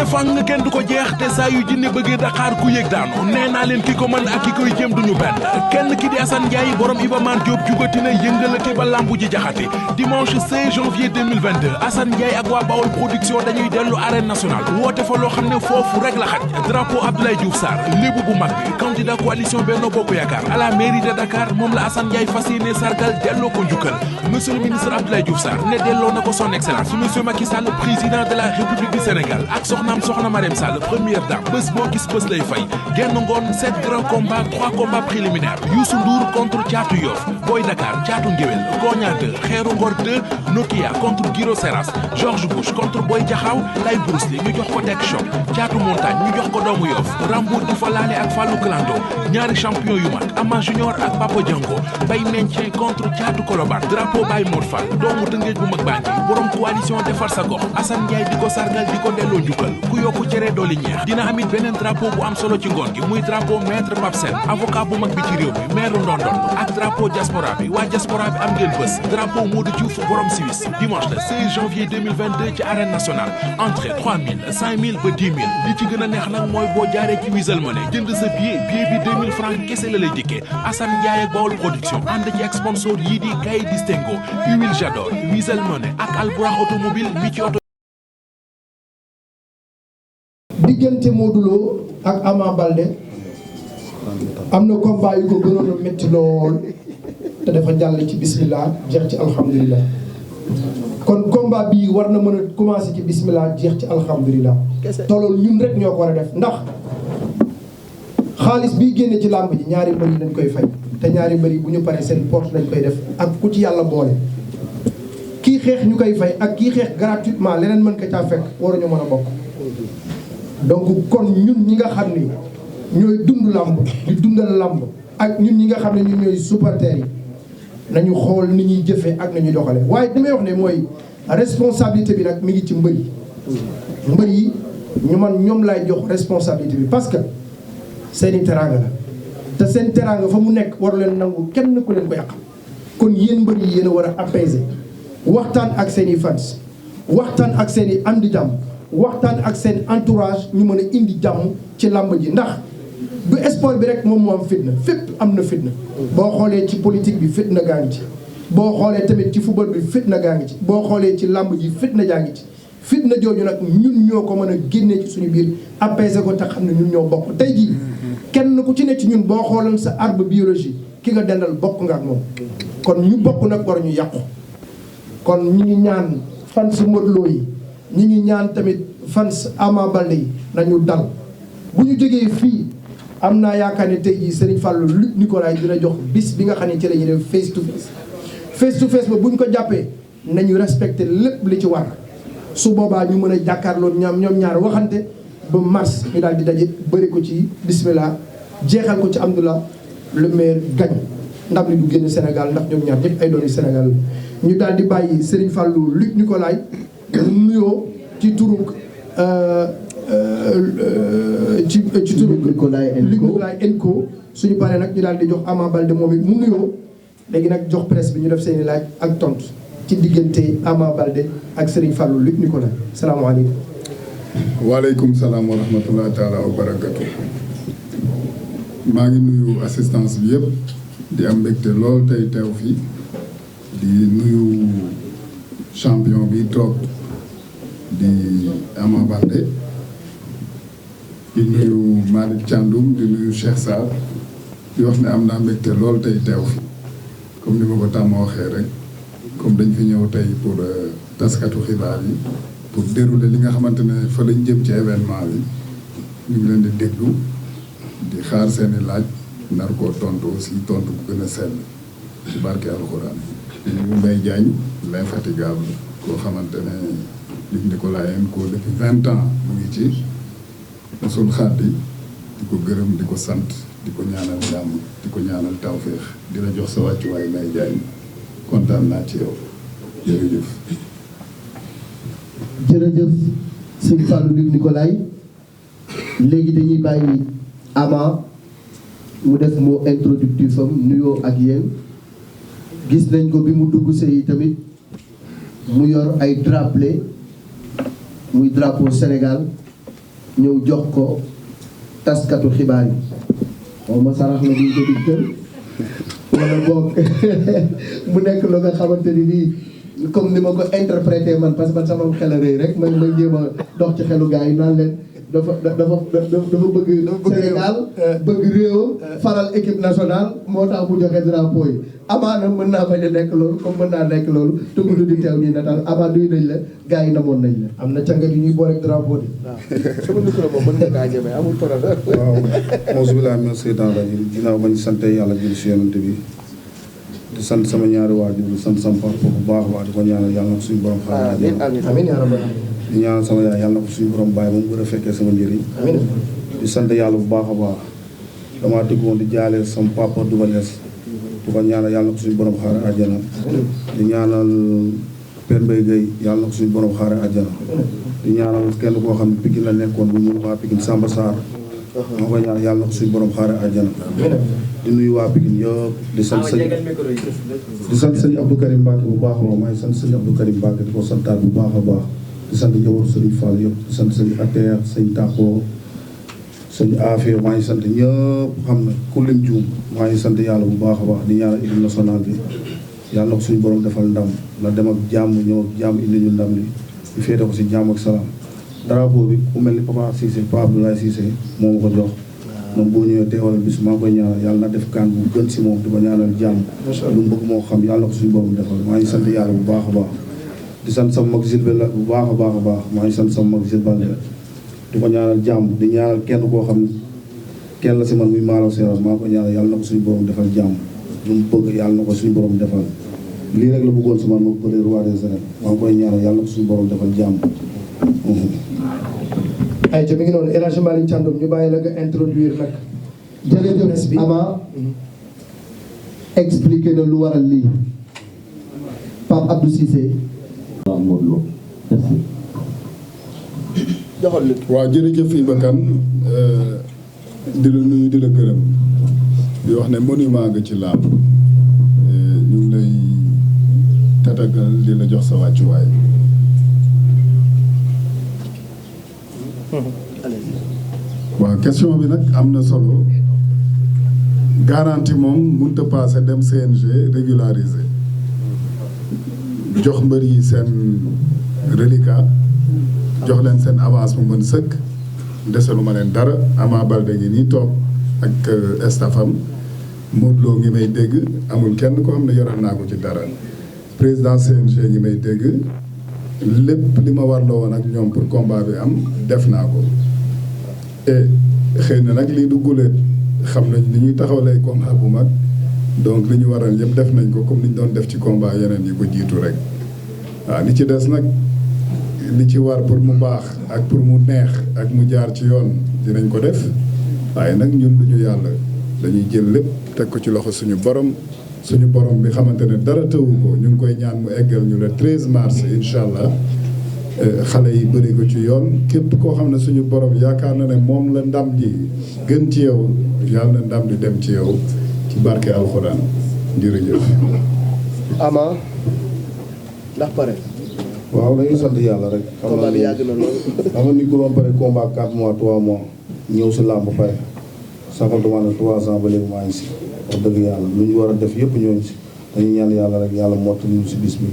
ne fang kenn du ko jeex te saa yu jinne bëggee Dakar ku yëg daanu nee naa leen ki ko mën ak ki koy jéem duñu benn kenn ki di Assane Ndiaye borom Iba Mar Diop jugati na yëngalate ba lambu ji jaxate dimanche 16 janvier 2022 Assane Ndiaye ak waa Bawol production dañuy dellu arène nationale woote fa loo xam ne foofu rek la xaj drapeau Abdoulaye Diouf Sarr lébu bu mag bi candidat coalition Benno Bokk Yaakaar à la mairie de Dakar moom la Assane Ndiaye fas yéene sargal delloo ko njukkal monsieur le ministre Abdoulaye Diouf Sarr ne delloo na ko son excellence monsieur Macky Sall président de la République du Sénégal ak soxnaam soxna Marème Sall première dame bés boo gis bés lay fay genn ngoon 7 grands combats 3 combats préliminaires Youssou Ndour contre Thiatou Yoff Boy Dakar Thiatou Ngéwél Koña 2 Xeeru Ngor 2 Nokia contre Giro Seras George Bush contre Boy Jaxaw Lay Bruce Lee ñu jox ko Tek Choc Thiatou Montagne ñu jox ko doomu Yoff Rambour di fa laale ak Fallou Clando ñaari champion yu mag Ama Junior ak Papa Django Bay Mentien contre Thiatou Colobane drapeau Baye Mor Fall doomu Tëngéej bu mag baa ngi borom coalition defar sa gox Assane Ndiaye di ko sargal di ko delloo njukkal ku yokku cere dooli ñeex dina amit beneen drapeau bu am solo ci ngoon gi muy drapeau maître Pape Sène avocat bu mag bi ci réew mi maire Ndondon ak drapeau diaspora bi waa diaspora bi am ngeen bés drapeau Modou Diouf borom Suisse dimanche le 16 janvier 2022 ci arène nationale entrée 3000 5000 ba 10 000 li ci gën a neex nag mooy boo jaaree ci Wizall Money jënd sa billet bi 2000 francs kese la lay dikkee Assane Ndiaye ak Bawol production ànd ci ak sponsor yii di Kay Distingo Huile Jador Wizall Money ak Albourakh automobile mi ci oto diggante Modou Lo ak Ama Baldé am na combat yu ko gënoon a métti lool te dafa jàll ci bismillah jeex ci alhamdulilah kon combat bii war na mën a commencé ci bismillah jeex ci alhamdulilah te loolu ñun rek ñoo ko war a def ndax xaalis bii génne ci làmb ji ñaari mbër yi dañ koy fay te ñaari mbër yi bu ñu paree seen porte lañ koy def ak ku ci yàlla boole kii xeex ñu koy fay ak kii xeex gratuitement leneen mën ko caa fekk waruñu mën a bokk donc kon ñun ñi nga xam ni ñooy dund làmb di dundal làmb ak ñun ñi nga xam ne ñun ñooy supporters yi nañu xool ni ñuy jëfee ak nañuy doxale waaye damay wax ne mooy responsabilité bi nag mi ngi ci mbër yi mbër yi ñu man ñoom laay jox responsabilité bi parce que seeni teraanga la te seen teraanga fa mu nekk waru leen nangu kenn ku leen ko yàqal kon yéen mbër yi yéen a war a apaiser waxtaan ak seeni fans waxtaan ak seeni am di jàmm waxtaan ak seen entourage ñu mën a indi jàmm ci làmb ji ndax du sport bi rek moom moo am fitna fépp am na fitna boo xoolee ci politique bi fitna gaa ngi ci boo xoolee tamit ci football bi fitna gaa ngi ci boo xoolee ci làmb ji fitna jaa ngi ci fitna jooju nag ñun ñoo ko mën a génnee ci suñu biir apaiser ko te xam ne ñun ñoo bokk tey jii kenn ku ci ne ci ñun boo xooloon sa arbre biologie ki nga dendal bokk nga ak moom kon ñu bokk nag war ñu yàqu kon ñu ngi ñaan fans Modou Lo yi ñi ngi ñaan tamit fans Ama Baldé yi nañu dal bu ñu jógee fii am naa yaakaar ne tey jii Serigne Fallou Luc Nicolaï dina jox bis bi nga xam ne ci la ñuy def face to face ba bu ñu ko jàppee nañu respecté lépp li ci war su boobaa ñu mën a jàkkaarloo ñoom ñaar waxante ba mars ñu daal di daje bëri ko ci bismillah jeexal ko ci alhamdulilah le meilleur gagne ndam li du génn Sénégal ndax ñoom ñaar ñëpp ay doomi Sénégal ñu daal di bàyyi Serigne Fallou Luc Nicolaï nuyoo ci turu ci turu Nicolaï Enco suñu paree nag ñu daal di jox Ama Baldé moom it mu nuyoo léegi nag jox presse bi ñu def seeni laaj ak tontu ci diggante Ama Baldé ak Serigne Fallou Luc Nicolaï salaamaaleykum. waaleykum salaam wa rahmatulah taala wa barakatu. maa ngi nuyu assistance bi yëpp di am mbégte lool tey teew fii di nuyu champion bi toog di Ama Baldé di nuyu Malick Thiandoum di nuyu Cheikh Sarr di wax ne am naa mbégte lool tey teew fi comme ni ma ko tàmm waxee rek comme dañ fi ñëw tey pour taskatu xibaar yi pour dérouler li nga xamante ne fa lañ jëm ci événement bi ñu ngi leen di déglu di xaar seeni laaj nar koo tontu aussi tontu bu gën a sell ci barke alxuraan ñu Mbaye Diagne l'infatigable koo xamante ne Luc Nicolaï ko depuis 20 ans mu ngi ci mosul xaddi di ko gërëm di ko sant di ko ñaanal jàmm di ko ñaanal tawféex di la jox sa wàccuwaay Mbaye Diagne kontaan naa ci yow jërëjëf. jërëjëf sëñ Fallou Luc Nicolaï léegi dañuy bàyyi Ama mu def mot introductif am nuyoo ak yéen gis nañ ko bi mu dugg see tamit mu yor ay drapeau muy drapeau Sénégal ñëw jox ko taskatu xibaar yi xaw ma sarax la buñ ko digtal wala boog mu nekk lu nga xamante ni nii comme ni ma ko interprété man parce que man sama xel a rëy rek man ma jéem a dox ci xelu gars yi naan leen dafa bëgg Sénégal bëgg réewam faral équipe nationale moo tax mu joxe drapeau yi amaana mën naa bañ a nekk loolu comme mën naa nekk loolu te mu di teew nii nataal ama duy nañ la gars yi namoon nañ la am na càngat yu ñuy boole drapeau di sama micro moom mën nga kaa ñeme amul problème waaw auzu billaahi mina seytaani rajiim ginnaaw bañ sant yàlla jël si yonent bi di sant sama ñaari waajur di sant sama papa bu baax a baax di ko ñaanal yàlla na ko suñu borom xaaral amiin yaa rabbal di ñaanal sama yaay yàlla na ko suñu borom bàyyi ba mu gën a fekkee sama njëriñ amiin di sant yàlla bu baax a baax damaa dëggoon di jaale sama papa Double Less di ko ñaanal yàlla na ko suñu borom xaaral àjjana di ñaanal Père Mbaye Gueye yàlla na ko suñu borom xaaral àjjana di ñaanal kenn koo xam ne Pikine la nekkoon bu ñu waa Pikine Samba Sarr maa koy ñaanal yàlla na ko suñu borom xaaral àjjana di nuyu waa Pikine yëpp di sant sëñ Abdou Karim Mbacke bu baax a baax maa ngi sant sëñ Abdou Karim Mbacke di ko santaat bu baax a baax di sant njabootu sëñ Fall yëpp di sant sëñ Ateer sëñ Tako sëñ Afia maa ngi sant ñëpp xam na ku lim juum maa ngi sant yàlla bu baax a baax di ñaanal équipe nationale bi yàlla na ko suñu borom defal ndam na dem ak jàmm ñëw ak jàmm indi ñu ndam li ñu féete ko si jàmm ak salaam drapeau bi ku mel ni Papa Cissé Papa Abdoulaye Cissé moo ma ko jox moom boo ñëwee teewal bis maa ngi koy ñaanal yàlla na def kaan bu gën si moom di ko ñaanal jàmm lu mu bëgg moo xam yàlla na ko suñu borom defal maa ngi sant yàlla bu baax a baax di sant sama mag Gilles la bu baax a baax a baax maa ngi sant sama mag Gilles Balde di ko ñaanal jàmm di ñaanal kenn koo xam ne kenn la si man muy Malaw Seras maa ngi koy ñaanal yàlla na ko suñu borom defal jàmm lu mu bëgg yàlla na ko suñu borom defal lii rek la bëggoon si man ma bëre roi des arènes maa ngi koy ñaanal yàlla na ko suñu borom defal jàmm ay ca mi ngi noonu El Hadj Malick Thiandoum ñu bàyyi la nga introduire nag jërëjëf Ama expliqué na lu waral lii Pape Abdou Cissé waaw Modou Lo merci joxal li waaw jërëjëf Iba Kane di la nuyu di la gërëm di wax ne monument nga ci làmb ñu ngi lay tatagal di la jox sa wàccuwaay waaw question bi nag am na solo garantie moom mënut a passé dem CNG régularisé jox mbër yi seen reliquat jox leen seen avance mu mën sëkk deselu ma leen dara Ama Baldé ngi nii toog ak stafam Modou Lo ngi may dégg amul kenn ko xam ne yoral naa ko ci dara président CNG ngi may dégg lépp li ma warloo woon ak ñoom pour combat bi am def naa ko et xëy na nag lii du guléet xam nañ ni ñuy taxawalee combat bu mag donc li ñu waral yëpp def nañ ko comme ni ñu doon def ci combat yeneen yi ko jiitu rek waaw li ci des nag li ci war pour mu baax ak pour mu neex ak mu jaar ci yoon dinañ ko def waaye nag ñun duñu yàlla dañuy jël lépp teg ko ci loxo suñu borom bi xamante ne dara tëwu ko ñu ngi koy ñaan mu eggal ñu le 13 mars incha allah xale yi bëri ko ci yoon képp koo xam ne suñu borom yaakaar na ne moom la ndam ji gën ci yow yàlla na ndam di dem ci yow ci barke alxuraan jërëjëf. Ama ndax pare. waaw dañuy sant yàlla rek. combat bi yàgg na lool. xam nga ni ku doon pare combat 4 mois 3 mois ñëw si làmb pare saxantuma ne 3 ans ba léegi maa ngi si wax dëgg yàlla lu ñu war a def yëpp ñooñu si dañuy ñaan yàlla rek yàlla mottali ñu si bis bi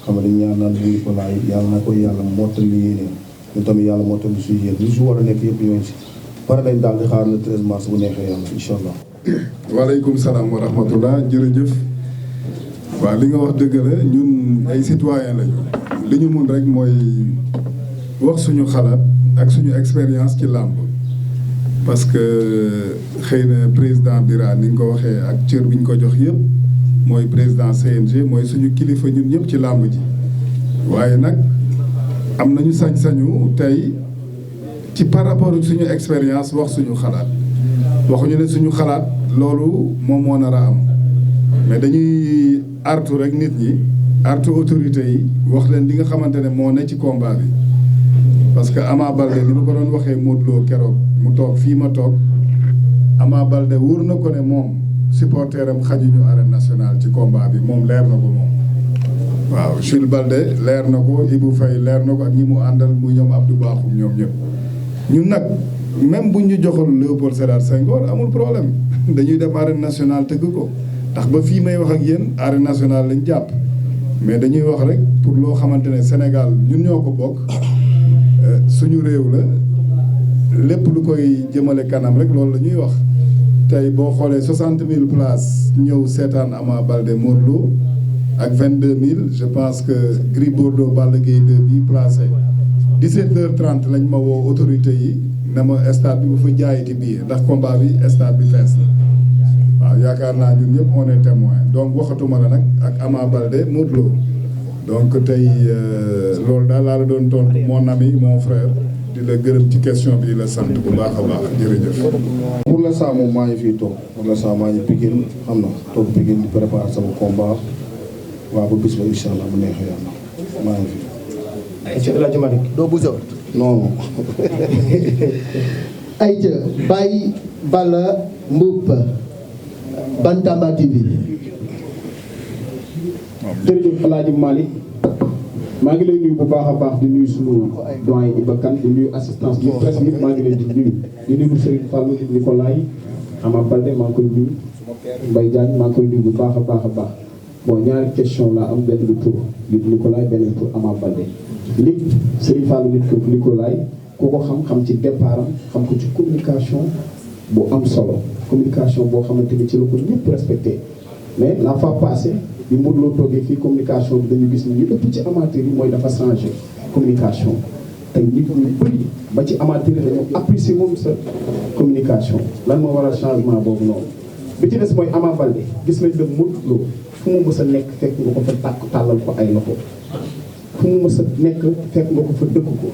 xam nga dañu ñaan naan lu ko laay yàlla na ko yàlla mottali yéene ñu tamit yàlla mottali suñu yéen lu si war a nekk yëpp ñooñu si pare nañ daal di xaar le 13 mars bu neexee yàlla incha allah. waaleykum salaam wa rahmatullah jërëjëf waaw li nga wax dëgg la ñun ay citoyen lañu li ñu mun rek mooy wax suñu xalaat ak suñu expérience ci làmb parce que xëy na président Bira ni nga ko waxee ak cër bi ñu ko jox yëpp mooy président CNG mooy suñu kilifa ñun ñëpp ci làmb ji waaye nag am nañu sañ-sañu tey ci par rapport ak suñu expérience wax suñu xalaat waxuñu ne suñu xalaat loolu moom moo nar a am mais dañuy artu rek nit ñi artu autorité yi wax leen li nga xamante ne moo ne ci combat bi parce que Ama Baldé li ma ko doon waxee Modou Lo keroog mu toog fii ma toog Ama Baldé wóor na ko ne moom supporter am xajuñu arène nationale ci combat bi moom leer na ko moom waaw Jules Baldé leer na ko Ibou Faye leer na ko ak ñi mu àndal muy ñoom Abdou Bakhoum ñoom ñëpp ñun nag même bu ñu joxoon Léopold Sédar Senghor amul problème dañuy dem arène nationale tëgg ko ndax ba fii may wax ak yéen arène nationale lañ jàpp mais dañuy wax rek pour loo xamante ne Sénégal ñun ñoo ko bokk suñu réew la lépp lu koy jëmale kanam rek loolu la ñuy wax tey boo xoolee 60 000 places ñëw seetaan Ama Baldé Modou Lô ak 22 000 je pense que Gris Bordeaux Balla Gaye 2 bii placé 17h30 lañ ma woo autorité yi ne ma stade bi bu fa jaayiti billet ndax combat bi stade bi fees na waaw yaakaar naa ñun ñëpp on est témoin donc waxatuma la nag ak Ama Baldé Modou Lô donc tey loolu daal laa la doon tontu mon ami mon frère di la gërëm ci question bi la sant bu baax a baax jërëjëf. pour l'instant moom maa ngi fii toog pour l'instant maa ngi Pikine xam na toog Pikine di préparer sama combat waaw ba bis ba incha allah bu neexee yàlla maa ngi fi. Aïcha El Hadj Malick doo bu sewat non. Aïcha Baye Balla Mboup Bantamba TV. jërëjëf El Hadj Malick maa ngi lay nuyu bu baax a baax di nuyu sunu doyen Iba Kane di nuyu assistance bi presse bi maa ngi leen di nuyu Serigne Fallou Nicolay Ama Baldé maa ngi koy nuyu Mbaye Diagne maa ngi koy nuyu bu baax a baax bon ñaari question la am benn bi pour Nicolay benn pour Ama Baldé nit Serigne Fallou Nicolay ku ko xam ci départ am xam ko ci communication bu am solo communication boo xamante ni ci la ko ñëpp respecté mais la fois passée bi Modou Lô toogee fii communication bi dañu gis ni ñu ëpp ci amateur yi mooy dafa changé communication tey nit ñu bëri ba ci amateur yi dañoo apprécier moom sa communication lan moo waral changement boobu noonu bi ci des mooy Ama Baldé gis nañ la Modou Lô fu mu mës a nekk fekk nga ko fa tàllal ko ay loxo fu mu mës a nekk fekk nga ko fa dëkk ko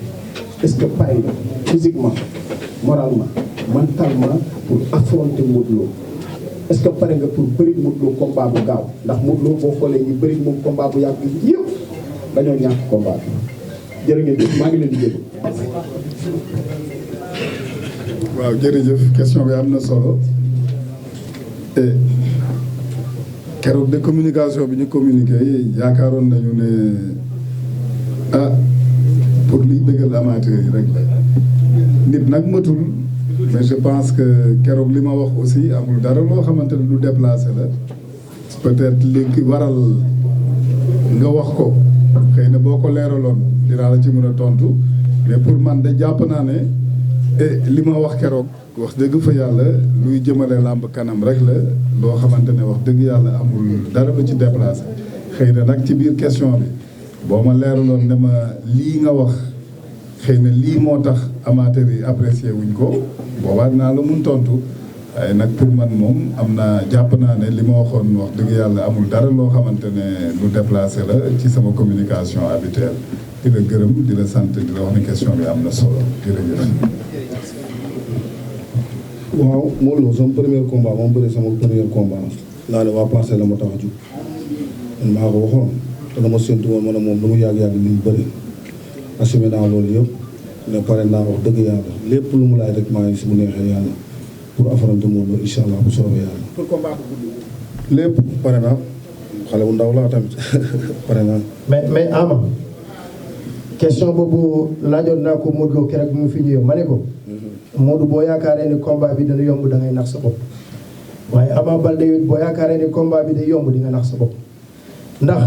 est-ce que pare nga physiquement moralement mentalement pour affronter Modou Lô est-ce que pare nga pour bëri Modou Lô combat bu gaaw ndax Modou Lô boo xoolee ñu bëri moom combat bu yàgg yëpp dañoo ñàkk combat bi jërë ngeen jëf maa ngi leen di jël. waaw jërëjëf question bi am na solo et keroog de communication bi ñu communiqué yaakaaroon nañu ne pour liy bëggal amateur yi rek la nit nag matul. mais je pense que keroog li ma wax aussi amul dara loo xamante ne lu déplacé la peut-être li waral nga wax ko xëy na boo ko leeraloon dinaa la ci mën a tontu mais pour man de jàpp naa ne li ma wax keroog wax dëgg fa yàlla luy jëmale làmb kanam rek la loo xamante ne wax dëgg yàlla amul dara lu ci déplacé xëy na nag ci biir question bi boo ma leeraloon ne ma lii nga wax xëy na lii moo tax amateur yi apprécié wuñ ko boobaa dinaa la mun tontu waaye nag pour man moom am naa jàpp naa ne li ma waxoon wax dëgg yàlla amul dara loo xamante ne lu déplacé la ci sama communication habituelle di la gërëm di la sant di la wax ne question bi am na solo jërëjëf. waaw Modou Lô sama premier combat moom bëri sama premier combat naa ne waa Parcelles la ma tax a jug man maa ko waxoon te dama séntu woon ma ne moom lu mu yàgg-yàgg li mu bëri assumé naa loolu yëpp ne pare naa wax dëgg yàlla lépp lu mu laaj rek maa ngi si bu neexee yàlla pour affronter Modou Lô incha allah bu soobee yàlla. pour combat bu gudd. lépp pare naa xale bu ndaw laa tamit pare naa. mais Ama question boobu laajoon naa ko Modou Lô keroog bi mu fi ñëwee ma ne ko. Modou boo yaakaaree ni combat bi dana yomb da ngay nax sa bopp waaye Ama Baldé it boo yaakaaree ni combat bi day yomb di nga nax sa bopp ndax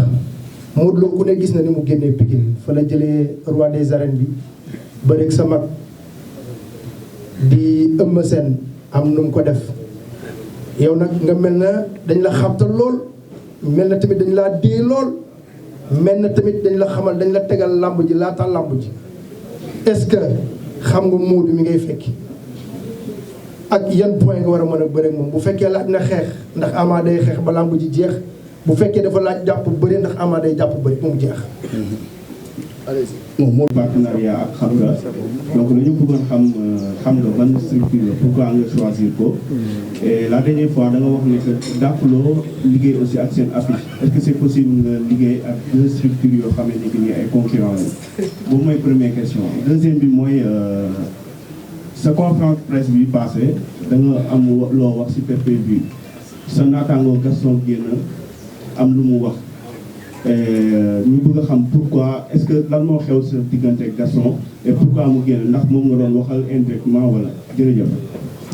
Modou Lô ku ne gis na ni mu génnee Pikine fa la jëlee roi des arènes bi bëreeg sa mag di Eumeu Sène am nu mu ko def yow nag nga mel na dañ la xabtal lool mel na tamit dañ laa dee lool mel na tamit dañ la xamal dañ la tegal làmb ji laata làmb ji est-ce que xam nga Modou mi ngay fekki ak yan point nga war a mën a bëre moom bu fekkee laaj na xeex ndax Ama day xeex ba làmb ji jeex bu fekkee dafa laaj jàpp bëre ndax Ama day jàpp bëre ba mu jeex. moom moo partenariat ak xam nga donc dañu bëggoon xam nga ban structure la pourquoi nga choisir ko et la dernière fois da nga wax ne que dàqloo liggéey aussi ak seen affiche est-ce que c'est possible nga liggéey ak deux structures yoo xam ne ni ay concurrents la boobu mooy première question deuxième bi mooy sa conférence presse bi passé da nga am loo wax ci PPV sa naataangoo Gaston génn am lu mu wax ñu bëgg a xam pourquoi est-ce que lan moo xew sa diggante Gaston et pourquoi mu génn ndax moom nga doon waxal indirectement wala jërëjëf.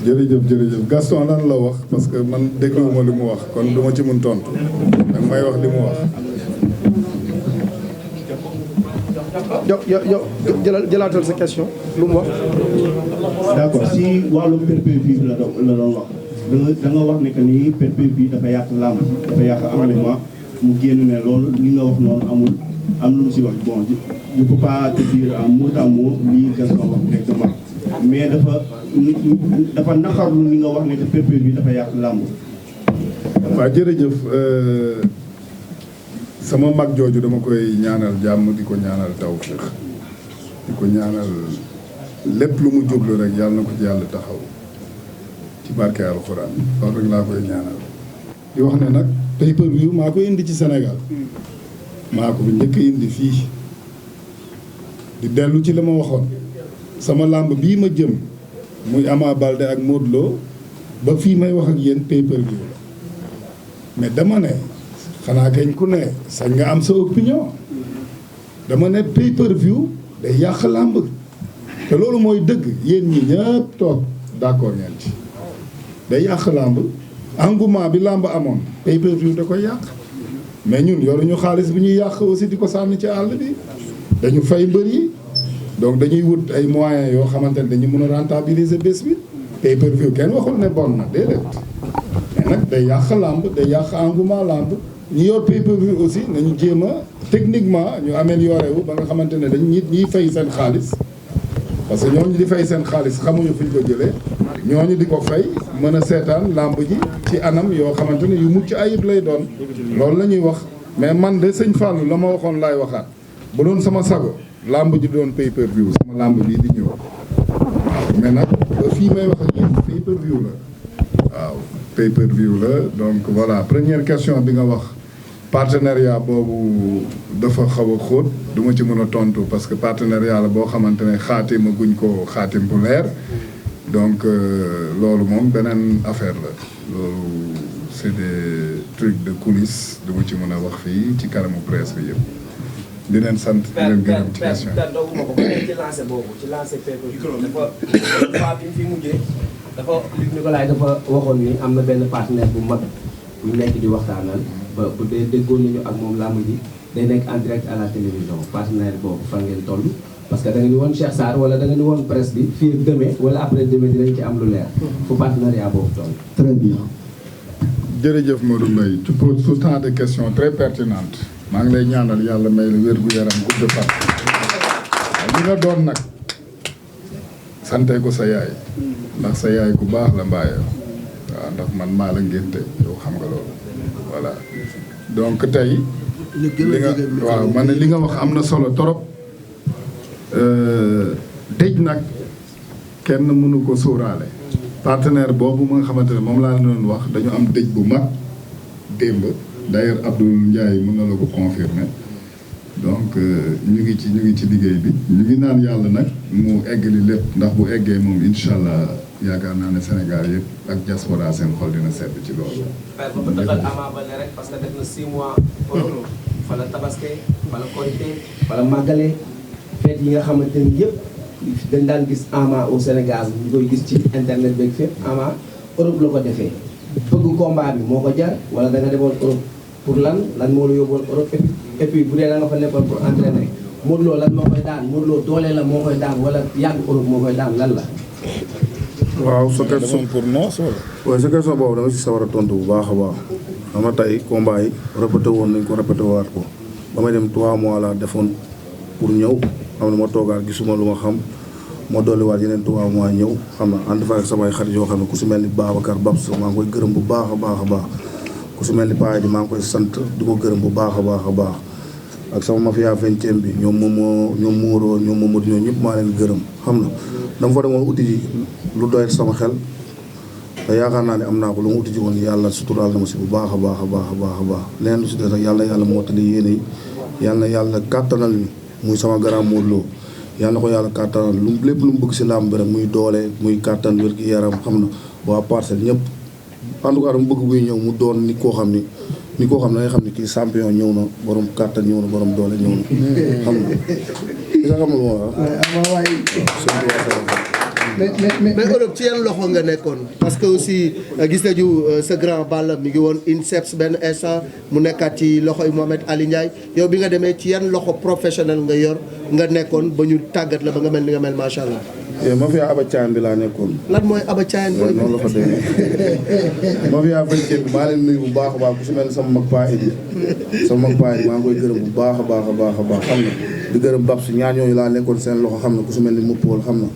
jërëjëf Gaston lan la wax parce que man dégluwuma li mu wax kon du ma ci mun tontu danga may wax li mu wax. yow jëlaatal sa question lu mu wax. d'accord si wàllu perpétuité la doon wax da nga wax ne que ni perpétuité dafa yàq làmb dafa yàq engagement mu génn ne loolu li nga wax noonu amul am lu mu si wax bon je peux pas te dire en mot à mot lii Gaston wax directement mais dafa naqarlu li nga wax ne que perpétuité dafa yàq làmb. waaw jërëjëf sama mag jooju dama koy ñaanal jàmm di ko ñaanal tawfiq di ko ñaanal lépp lu mu jublu rek yàlla na ko ci yàlla taxaw ci barke alxuraan loolu rek laa koy ñaanal di wax ne nag pay-per-view maa ko indi ci Sénégal maa ko fi njëkk indi fii di dellu ci la ma waxoon sama làmb bii ma jëm muy Ama Baldé ak Modou Lo ba fii may wax ak yéen pay-per-view la mais dama ne xanaa kañ ku ne sañ nga am sa opinion dama ne pay-per-view day yàq làmb te loolu mooy dëgg yéen ñi ñëpp toog d'accord ngeen ci day yàq làmb engouement bi làmb amoon pay-per-view da koy yàq mais ñun yoruñu xaalis bi ñuy yàq aussi di ko sànni ci àll bi dañu fay mbër yi donc dañuy wut ay moyens yoo xamante ne dañu mën a rentabiliser bés bi pay-per-view kenn waxul ne bon na déedéet mais nag day yàq làmb day yàq engouement làmb ñu yor pay-per-view aussi nañu jéem a techniquement ñu amélioré wu ba nga xamante ne dañ ñiy fay seen xaalis parce que ñooñu di fay seen xaalis xamuñu fu ñu ko jëlee ñooñu di ko fay mën a seetaan làmb ji ci anam yoo xamante ne yu mucc ayib lay doon loolu la ñuy wax mais man de sëñ Fallou la ma waxoon laay waxaat bu doon sama sago làmb ji doon pay-per-view sama làmb bii di ñëw waaw mais nag ba fii may wax ak yéen pay-per-view la waaw pay-per-view la donc voilà première question bi nga wax partenariat boobu dafa xaw a xóot du ma ci mën a tontu parce que partenariat la boo xamante ne xaatima guñ ko xaatim bu leer donc loolu moom beneen affaire la loolu c'est des trucs de coulisses du ma ci mën a wax fii ci kanamu presse bi yëpp di leen sant di leen gërëm ci question ci lancé boobu ci lancé pay-per-view dafa bi fi mujjee dafa Luc Nicolaï dafa waxoon ni am na benn partenaire bu mag bu nekk di waxtaanal ba bu dee déggoon nañu ak moom làmb ji day nekk en direct à la télévision partenaire boobu fan ngeen toll parce que da nga ni woon Cheikh Sarr wala da nga ni woon presse bi fii ak demain wala après demain dinañ ci am lu leer fu partenariat boobu toll. très bien. jërëjëf Modou Mbaye tu poses tout temps de questions très pertinentes maa ngi lay ñaanal yàlla may la wér-gu-yaram gudd fan li nga doon nag sante ko sa yaay ndax sa yaay ku baax la mbaaye waaw ndax man maa la ngénte yow xam nga loolu voilà donc tey li nga waaw man ne li nga wax am na solo torop dëj nag kenn mënu ko sóoraale partenaire boobu ma nga xamante ne moom laa la doon wax dañu am dëj bu mag démb d'ailleurs Abdoul Ndiaye mën na la ko confirmer donc ñu ngi ci liggéey bi ñu ngi naan yàlla nag mu eggali lépp ndax bu eggee moom incha allah yaakaar naa ne Sénégal yëpp ak diaspora seen xol dina sedd ci loolu. ba ko tëgal Ama Baldé rek parce que def na 6 mois fa la tabaske fa la korité fa la màggale fête yi nga xamante ni yëpp dañ daan gis Ama au Sénégal ñu koy gis ci internet beeg fépp Ama Europe la ko defee bëgg combat bi moo ko jar wala da nga demoon Europe pour lan moo la yóbboon Europe et puis bu dee da nga fa nekkoon pour entraîner Modou Lo lan moo koy daan Modou Lo doole la moo koy daan wala yàgg Europe moo koy daan lan la. waaw sa question pour noos wala. waaye sa question boobu dama si sawar a tontu bu baax a baax xam nga tey combat yi répété woon nañ ko répété waat ko ba may dem 3 mois laa defoon pour ñëw xam ne ma toogaat gisuma lu ma xam ma dolliwaat yeneen 3 mois ñëw xam na ànd fa ak samay xarit yoo xam ne ku si mel ni Babacar Babs maa ngi koy gërëm bu baax a baax a baax ku si mel ni Paa di maa ngi koy sant di ko gërëm bu baax a baax a baax ak sama mafia 20e bi ñoom Momo ñoom Mouro ñoom Mamadou ñoom ñëpp maa leen gërëm xam na dama fa demoon uti ji lu doy sama xel te yaakaar naa ne am naa ko lu mu uti ji woon yàlla suturaal na ma si bu baax a baax a baax a baax a baax leneen lu si des rek yàlla mottali yéene yi yàlla kàttanal mi muy sama grand Modou Lo yàlla na ko yàlla kàttanal lépp lu mu bëgg si làmb bi rek muy doole muy kàttan wér gi yaram xam na waa Parcelles ñëpp en tout cas dama bëgg buy ñëw mu doon nit koo xam ni ñi koo xam ne ngay xam ne kii champion ñëw na borom kàttan ñëw na borom doole ñëw na xam nga li nga xam ne moo mais Europe ci yan loxo nga nekkoon parce que aussi gis nañu sa grand Balla mi ngi woon INSEPS benn instant mu nekkaat ci loxoy Mohamed Ali Ndiaye yow bi nga demee ci yan loxo professionnel nga yor nga nekkoon ba ñu tàggat la ba nga mel ni nga mel macha allah. mafia Aba Thiam bi laa nekkoon. lan mooy Aba Thiam booy. noonu la fa demee mafia Baye maa leen nuyu bu baax a baax ku si mel ne sama mag paa Idi sama mag paa Idi maa ngi koy gërëm bu baax a baax a baax a baax xam na di gërëm bab si ñaar ñooñu laa nekkoon seen loxo xam na ku si mel ni Mopol xam na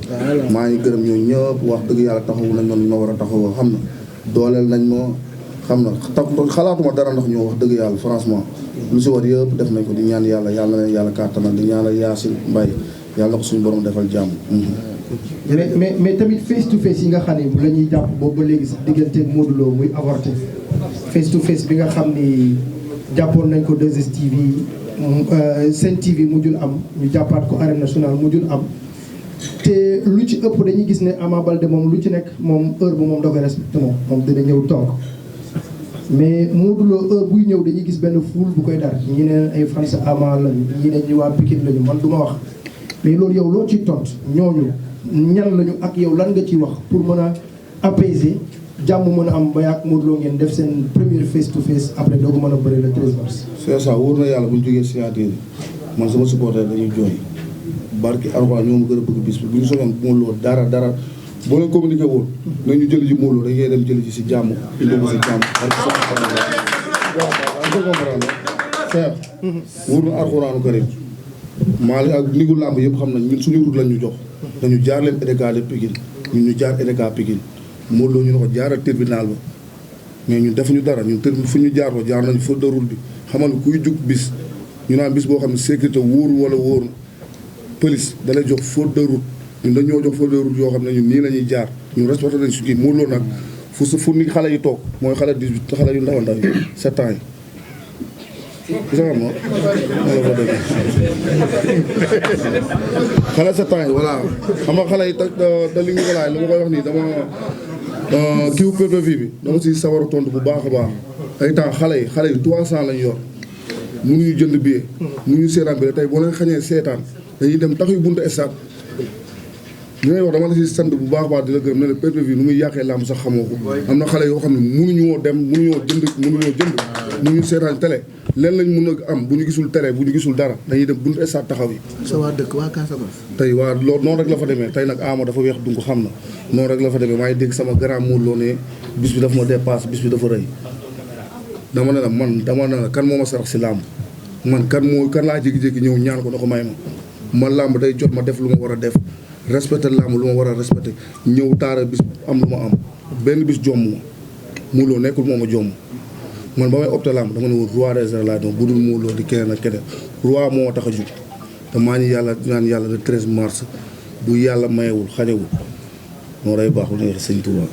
maa ngi gërëm ñooñu ñëpp wax dëgg yàlla taxawu nañ ma war a taxawoo xam na dooleel nañ ma xam na xalaatuma dara ndax ñoo wax dëgg yàlla franchement lu si war yëpp def nañ ko di ñaan yàlla yàlla na yàlla kàttanal di ñaanal Yacine Mbaye yàlla ko suñu borom defal jàmm. mais tamit face to face yi nga xam ne la ñuy jàpp boobu ba léegi sax digganteeg Modou Lo muy avorté face to face bi nga xam ni jàppoon nañ ko 2STV Sen TV mujjul am ñu jàppaat ko Arène Nationale mujjul am te lu ci ëpp dañuy gis ne Ama Baldé moom lu ci nekk moom heure bu moom da koy respecté moom dina ñëw toog mais Modou Lo heure buy ñëw dañuy gis benn foule bu koy dar ñi ne ay fans Ama lañu ñi ne ñu waa Pikine lañu man du ma wax mais loolu yow loo ciy tontu ñooñu ñan lañu ak yow lan nga ciy wax pour mën a apaiser jàmm mën a am ba ak Modou Lo ngeen def seen première face to face après doo ko mën a bëri le 13 mars. c'est ça wóor na yàlla bu ñu jógee signature man sama supporter dañuy jooy barki Alxuraan ñoo ma gën a bëgg bis bi bu ñu soñoon Modou Lo dara boo leen communiqué woon nañu jëli ji Modou Lo dañuy dem jëli ji si jàmm indi ko si jàmm ak wóor na Alxuraanu Karim maa ak nigu làmb yëpp xam nañ ñun suñu route lañ ñu jox dañu jaar leen EDK de Pikine ñun ñu jaar EDK Pikine Modou Lo ñu ne ko jaaral tribunal ba mais ñun defuñu dara ñun fu ñu jaar ko jaar nañu feu de route bi xamal ne kuy jug bis ñu naan bis boo xam ne sécurité wóoru wala wóoru police dalay jox feu de route ñun dañoo jox feu de route yoo xam ne ñun nii la ñuy jaar ñun respecté nañ su kii Modou Lo nag fu ni xale yi toog mooy xale 18 xale yu ndaw ndaw yi 7 ans yi gis nga moom xale 7 ans yi voilà xam nga xale yi da li nga ko laaj li ma koy wax nii dama kiiwu pay-per-view bi dama si sawar a tontu bu baax a baax ay temps xale yi 300 lañu yor mënuñu jënd billet mënuñu seetaan bi tey boo leen xañee seetaan dañuy dem tax yu buntu stade li ngay wax dama la si sant bu baax a baax di la gërëm ne la pay-per-view nu muy yàqee làmb sax xamoo ko am na xale yoo xam ne mënuñoo dem mënuñoo jënd mënuñu seetaan télé leen lañ mën a am bu ñu gisul télé bu ñu gisul dara dañuy dem buntu stade taxaw yi sa waa dëkk waa Casamance. tey waa loolu noonu rek la fa demee tey nag Ama dafa weex dungu xam na noonu rek la fa demee maa ngi dégg sama grand Modou Lo ne bis bi dafa ma dépasse bis bi dafa rëy dama ne la kan moo ma sarax si làmb man kan laa jékki-jékki ñëw ñaan ko na ko may ma làmb day jot ma def lu ma war a def respecté làmb lu ma war a respecté ñëw taara bis am lu ma am benn bis jomm ma Modou Lo nekkul moo ma jomm man ba may opté làmb dama ne woon roi des arènes laa doon bu dul Modou Lo di keneen ak keneen roi moo ma tax a jug te maa ngi ñaan yàlla le 13 mars bu yàlla mayewul xañewul moo day baax lu neex sëñ Touba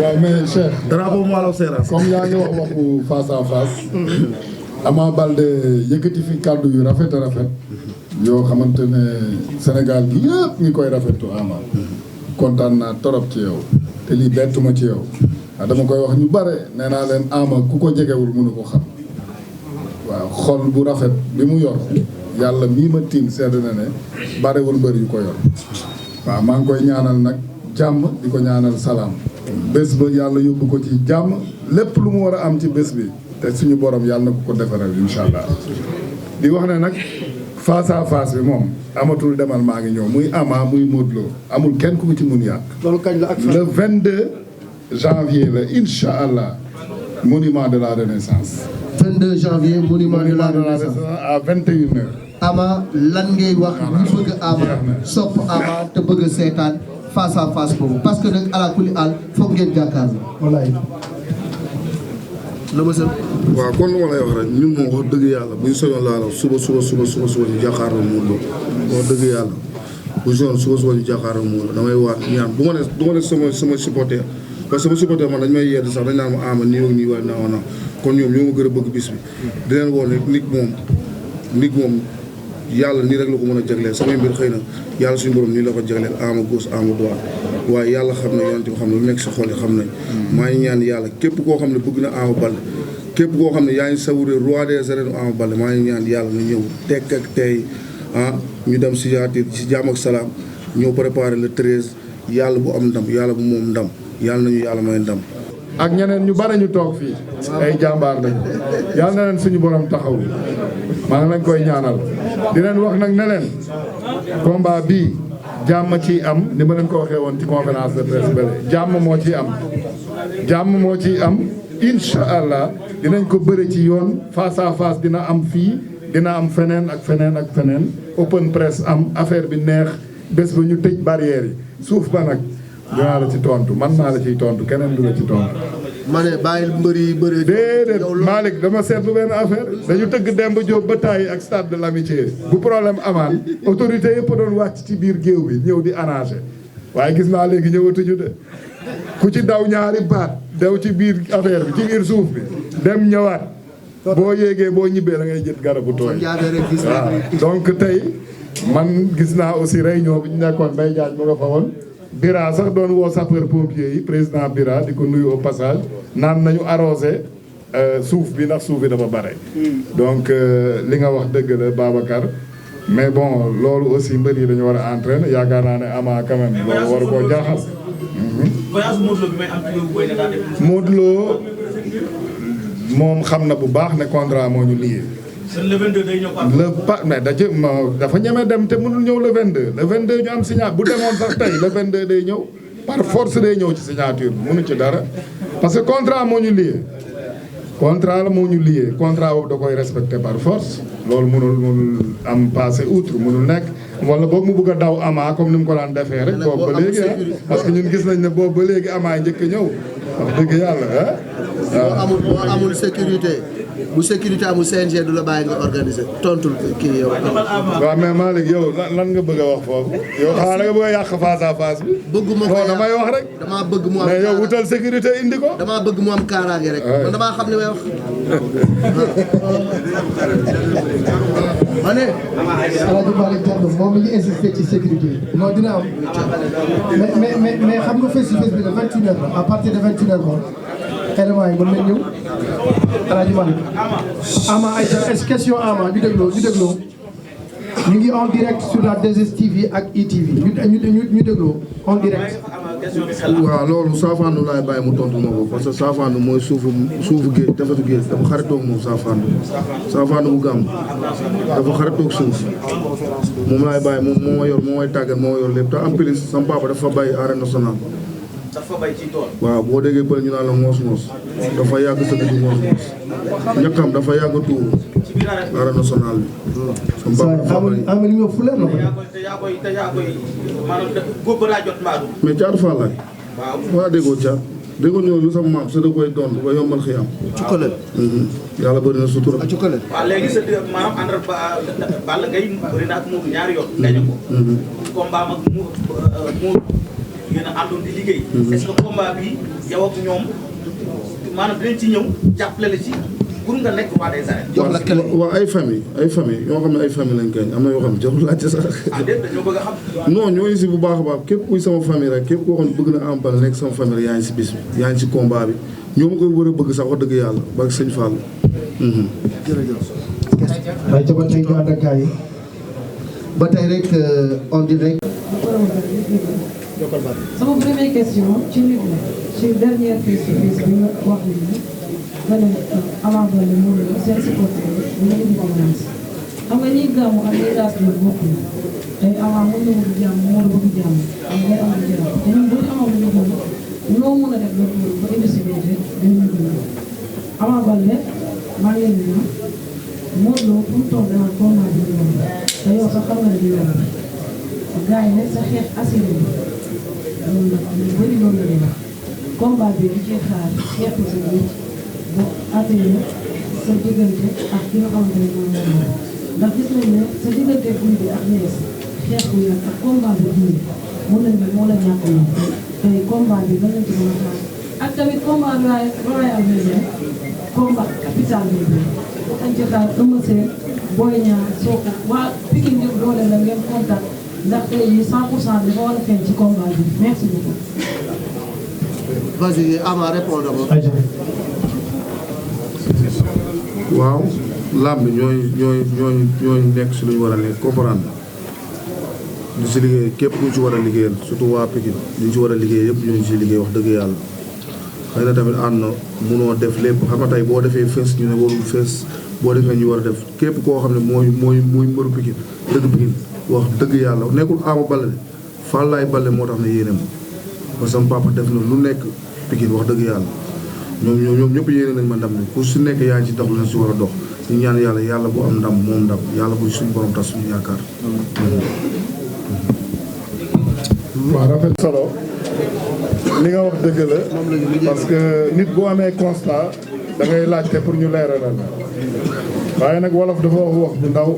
waaw mais Cheikh drapeau Malo Seras comme yaa ngi wax waxu face à face Ama Baldé yëkkati fi kàddu yu rafet a rafet yoo xamante ne Sénégal gi yëpp ngi koy rafetu Ama kontaan naa torop ci yow te lii bettuma ci yow waaw dama koy wax ñu bare nee naa leen Ama ku ko jegewul mënu ko xam waaw xol bu rafet bi mu yor yàlla mii ma tiim sedd na ne barewul mbër yu ko yor waaw maa ngi koy ñaanal nag jàmm di ko ñaanal salaam bés ba yàlla yóbbu ko ci jàmm lépp lu mu war a am ci bés bi te suñu borom yàlla na ko defaral incha allah di wax ne nag face à face bi moom amatul demal maa ngi ñëw muy Ama muy Modou Lo amul kenn ku ko ci mun yàq. loolu kañ la ak le 22 janvier la incha allah monument de la renaissance. 22 janvier monument de la renaissance à 21h. Ama lan ngay wax ñu bëgg Ama sopp Ama te bëgg seetaan face à face boobu parce que nag ala kulli àll foog ngeen jàkkaarloo. wallaay. la ma sën. waaw kon lu ma lay wax rek ñun moom wax dëgg yàlla bu ñu soñoon laa la suba ñu jàkkaarloo Modou Lo wax dëgg yàlla bu ñu soñoon suba ñu jàkkaarloo Modou Lo damay waat ñaan du ma ne sama supporter parce que sama supporter man dañ may yedd sax dañ naan ma Ama nii ak nii waaye naa kon ñoom ñoo ma gën a bëgg bis bi di leen woo ne nit moom yàlla nii rek la ko mën a jagleel samay mbir xëy na yàlla suñu borom nii la ko jagleel ama gauche ama droite waaye yàlla xam na yonent bi xam ne lu nekk si xol yi xam nañ maa ngi ñaan yàlla képp koo xam ne bëgg na Ama Baldé képp koo xam ne yaa ngi savouré roi des arènes Ama Baldé maa ngi ñaan yàlla na ñëw tekk ak tey ñu dem signature si jàmm ak salaam ñëw préparer le 13 yàlla bu am ndam yàlla bu moom ndam yàlla nañu yàlla may ndam. ak ñeneen ñu bari ñu toog fii ay jàmbaar lañ yàlla na leen suñu borom taxaw maa ngi lañ koy ñaanal di leen wax nag ne leen combat bii jàmm ciy am ni ma leen ko waxee woon ci conférence de presse bële jàmm moo ciy am jàmm moo ciy am incha allah dinañ ko bëre ci yoon face à face dina am fii dina am feneen ak feneen ak feneen open press am affaire bi neex bés ba ñu tëj barrière yi suuf ba nag dinaa la ci tontu man naa la ciy tontu keneen du la ci tontu. ma ne bàyyil mbër yi bëri. déedéet Malick dama seetlu benn affaire dañu tëgg Demba Diop ba tàyyi ak stade de l'amitié bu problème amaan autorité yëpp doon wàcc ci biir géew bi ñëw di arrangé waaye gis naa léegi ñëwatuñu de ku ci daw ñaari baat daw ci biir affaire bi ci biir suuf bi dem ñëwaat boo yéegee boo ñibbee da ngay jët garabu tooy. waaw donc tey man gis naa aussi réunion bi ñu nekkoon Mbaye Diagne mu nga fa woon. Bira sax doon woo sapeur pompier yi président Bira di ko nuyu au passage naan nañu arrosé suuf bi ndax suuf bi dafa bare. donc li nga wax dëgg la Babacar mais bon loolu aussi mbër yi dañu war a entraîner yaakaar naa ne Ama quand même loolu war koo jaaxal. Modou Lo moom xam na bu baax ne contrat moo ñu lié. le 22 day ñëw dafa ñeme dem te mënul ñëw le 22 le 22 ñu am signature bu demoon sax tey le 22 day ñëw par force day ñëw ci signature bi mënu ci dara parce que contrat moo ñu lié contrat la moo ñu lié contrat boobu da koy respecté par force loolu mënul am passé outre mënul nekk wala boobu mu bëgg a daw Ama comme ni mu ko daan defee rek boobu ba léegi parce que ñun gis nañ ne boobu ba léegi Ama njëkk a ñëw wax dëgg yàlla boo amul sécurité bu sécurité amul CNG du la bàyyi nga organiser tontul kii yow. waaw mais Malick yow lan nga bëgg a wax foofu yow xanaa da nga bëgg a yàq face à face bi. bëgguma ko non damay wax rek. damaa bëgg mu am mais yow wutal sécurité indi ko. damaa bëgg mu am kaaraange rek. man damaa xam li may wax. ma ne. Alaaji Malick Diallo moom mi ngi insister ci sécurité non dina am mais xam nga face to face bi de 21h à partir de 21h éléments yi mën nañ ñëw Alaaji Malick Ama ay question Ama ñu dégloo ñu ngi en direct sur la 2STV ak ITV ñu dégloo en direct. waaw loolu Saafandu laay bàyyi mu tontu ma ko parce que Saafandu mooy suufu géej tefesu géej dafa xaritoog moom Saafandu bu gàmm dafa xaritoog suuf moom laay bàyyi moom moo ma yor moo may tàggat moo ma yor lépp te en plus sama papa dafa bàyyi arène nationale. waaw boo déggee pël ñu naan la moos dafa yàgg sa dëgg moos ñakkam dafa yàgg tuuru arène nationale bi. sama papa dafa bàyyi mais Thiatou Fall laay. waaw déggoo Thiat déggoo ñëw lu sama maam sa da koy doon ba yombal xëy am. Cukalel. yàlla bëri na sutura. Cukalel. waaw léegi sa maanaam ànd ak Balla Gaye bëri na ak Modou ñaari yoon. gañe ko. combat ak Modou yéen a àndoon di liggéey. est-ce que combat bi yow ak ñoom maanaam dinañ ci ñëw jàppale la ci pour nga nekk roi des arènes. jox la kele waaw ay famille yoo xam ne ay famille lañ koy am na yoo xam ne jarul laajte sax. ah déet dañoo bëgg a xam. non ñooñu si bu baax a baax képp kuy sama famille rek képp koo xam ne bëgg na Ama Baldé nekk sama famille yaa ngi si bis bi yaa ngi si combat bi ñoo ma koy war a bëgg sax wax dëgg yàlla barke sëñ Fall. jërëjëf. waaye ca ba tey ñu ànd ak gars yi. ba tey rek on dirait. sama première question ci nit la ci dernière face-to-face bi nga wax ni nga ne Ama Baldé Modou Lô seen supporter yi ñu ngi violence xam nga ñiy gàmmu ak ñiy daas bi bokkul tey Ama mën na bëgg jàmm Modou bëgg jàmm am ngay am lu jàmm te ñun bu ñu amoon lu ñu noo mën a def loolu ba indi si biir dañu gën Ama Baldé maa ngi leen di naan Modou Lô pour mu toog dana combat bi ñu te yow sax xam nga ne di wéral gars yi ne sa xeex assuré loolu nag lu bëri loolu la ñuy wax combat bi di ci xaar xeexu sa nit ba atténuer sa diggante ak ki nga xamante ne moom la ndax gis nañ ne sa diggante buy bi ak nees xeex bu yàgg ak combat bi bii mën nañ ne moo la ñàkk yoon tey combat bi ba lañ ci mën a xaar ak tamit combat royal bi combat capital bi dañ ci xaar Eumeu Sène Boy Niang Sokh waa Pikine ñëpp doole la ngeen contact ndax tey jii 100% dafa war a feeñ ci combat bi merci beaucoup. Vas-y, Ama répond d'abord. waaw làmb ñooy nekk si lu ñu war a nekk comprendre di si liggéey képp ku ñu si war a liggéeyal surtout waa Pikine ñu si war a liggéey yëpp ñooñu si liggéey wax dëgg yàlla xëy na tamit ànd na munoo def lépp xam nga tey boo defee fees ñu ne warul fees boo defee ñu war a def képp koo xam ne mooy mbëru Pikine dëgg Pikine wax dëgg yàlla nekkul Ama Baldé Fallaye Baldé moo tax ne yéenam parce que sama papa def na lu nekk Pikine wax dëgg yàlla ñoom ñëpp yéene nañ ma ndam ni ku si nekk yaa ngi ci dox lu na si war a dox ñu ñaan yàlla bu am ndam moom ndam yàlla bu suñu borom tas suñu yaakaar. waaw rafet solo li nga wax dëgg la parce que nit bu amee constat da ngay laajte pour ñu leeralal waaye nag wolof dafa wax bu ndaw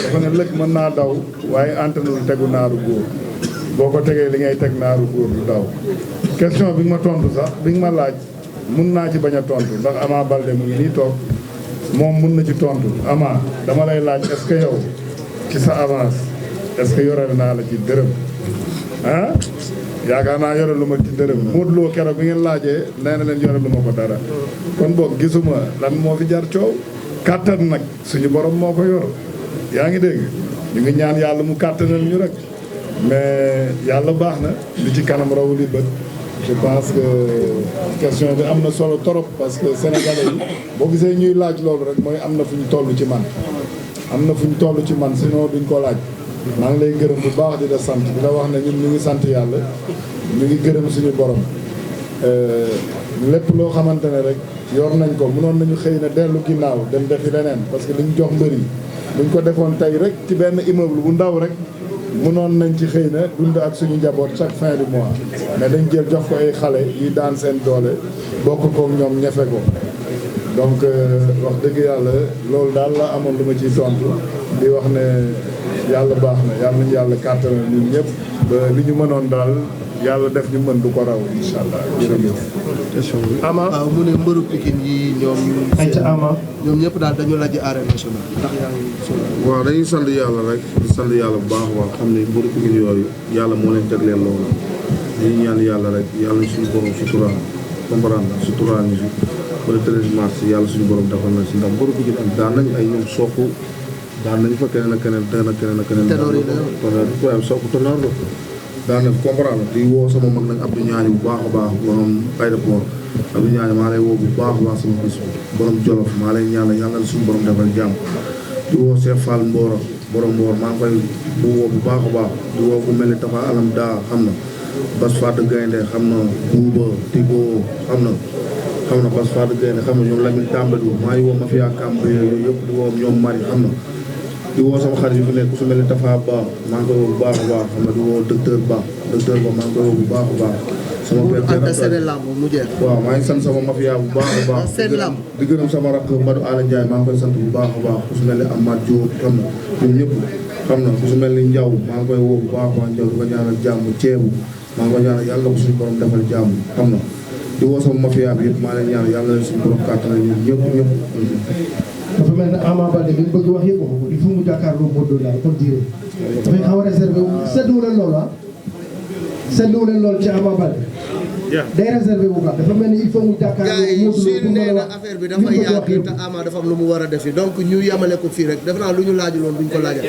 dafa ne lëg mën naa daw waaye antanul tegu naaru góor boo ko tegee li ngay teg naaru góor du daw question bi nga ma tontu sax bi nga ma laaj mun naa ci bañ a tontu ndax Ama Baldé mu ngi nii toog moom mun na ci tontu Ama dama lay laaj est-ce que yow ci sa avance est-ce que yoreel naa la ci dërëm ah yaakaar naa yore lu ma ci dërëm Modou Lo keroog bi ngeen laajee nee na leen yore lu ma ko dara kon boog gisuma lan moo fi jar coow kàttan nag suñu borom moo ko yor yaa ngi dégg ñu ngi ñaan yàlla mu kàttanal ñu rek mais yàlla baax na li ci kanam rawu li bët je pense que question bi am na solo trop parce que sénégalais yi boo gisee ñuy laaj loolu rek mooy am na fu ñu toll ci man am na fu ñu toll ci man sinon duñ ko laaj maa ngi lay gërëm bu baax di la sant di la wax ne ñun ñu ngi sant yàlla ñu ngi gërëm suñu borom lépp loo xamante ne rek yor nañ ko mënoon nañu xëy na dellu ginnaaw dem defi leneen parce que li ñu jox mbër yi buñ ko defoon tey rek ci benn immeuble bu ndaw rek mënoon nañ ci xëy na dund ak suñu njaboot chaque fin du mois mais dañ jël jox ko ay xale yi daan seen doole bokk koog ñoom ñefe ko donc wax dëgg yàlla loolu daal la amoon lu ma ciy tontu di wax ne yàlla baax na yàlla nañu yàlla kàttanal ñun ñëpp ba li ñu mënoon daal yàlla def ñu mën du ko raw incha allah jërëjëf. question bi Ama waaw mu ne mbëru Pikine yi ñoom ñëpp daal dañu lajj arène nationale ndax yaa ngi waaw dañuy sant yàlla rek di sant yàlla bu baax wax xam ne mbëru Pikine yooyu yàlla moo leen jagleel loolu dañuy ñaan yàlla rek yàlla suñu borom sutura comprendre sutura ñu si wala 13 mars yàlla suñu borom defal na si ndax mbëru Pikine am daan nañ ay ñoom Sokh daan nañu fa keneen ak keneen Sokh Tonnerre la daan na comprendre di woo sama mag nag Abdou Ñaani bu baax a baax borom aéroport Abdou Ñaani maa lay woo bu baax a baax sama bis borom Jolof maa lay ñaan yàlla suñu borom defal jàmm di woo Cheikh Fall Mboro borom Mboro maa ngi koy woo bu baax a baax di woo ku mel ni Tafa Alam daa xam na Bas Fade Gaynde xam na Buuba Tigo xam na Bas Fade Gaynde xam na ñoom Lamine Tambadou maa ngi woo Mafia Kamb yooyu yëpp di woo ñoom Mari xam na di woo sama xarit yu fi nekk ku su mel ni Tafa Ba maa ngi koy woo bu baax a baax xam na di woo docteur Ba maa ngi koy woo bu baax a baax sama père mu jeex waaw maa ngi sant sama mafia bu baax a baax di gërëm sama rakk Mbadou Ala Ndiaye maa ngi koy sant bu baax a baax ku su mel ni Amath Diop xam na ñoom ñëpp xam na ku su mel ni Ndiaw maa ngi koy woo bu baax a baax Ndiaw di ko ñaanal jàmm ceebu maa ngi koy ñaanal yàlla ko suñu borom defal jàmm xam na di woo sama mafia bi yëpp maa leen ñaanal yàlla na suñu borom kàttanal ñun ñëpp dafa mel ne Ama Baldé bi bëgg wax yëpp waxu ko il faut mu jàkkaarloo Modou Lo daal comme dire dafay xaw a réservé wu seetlu leen loolu seetlu leen loolu ci Ama Baldé day réservé bu baax dafa mel ni il faut mu jàkkaarloo Modou Lo pour mën a wax affaire bi dafa yaatu te Ama dafa am lu mu war a def donc ñu yamale ko fii rek def naa lu ñu laajuloon duñ ko laajal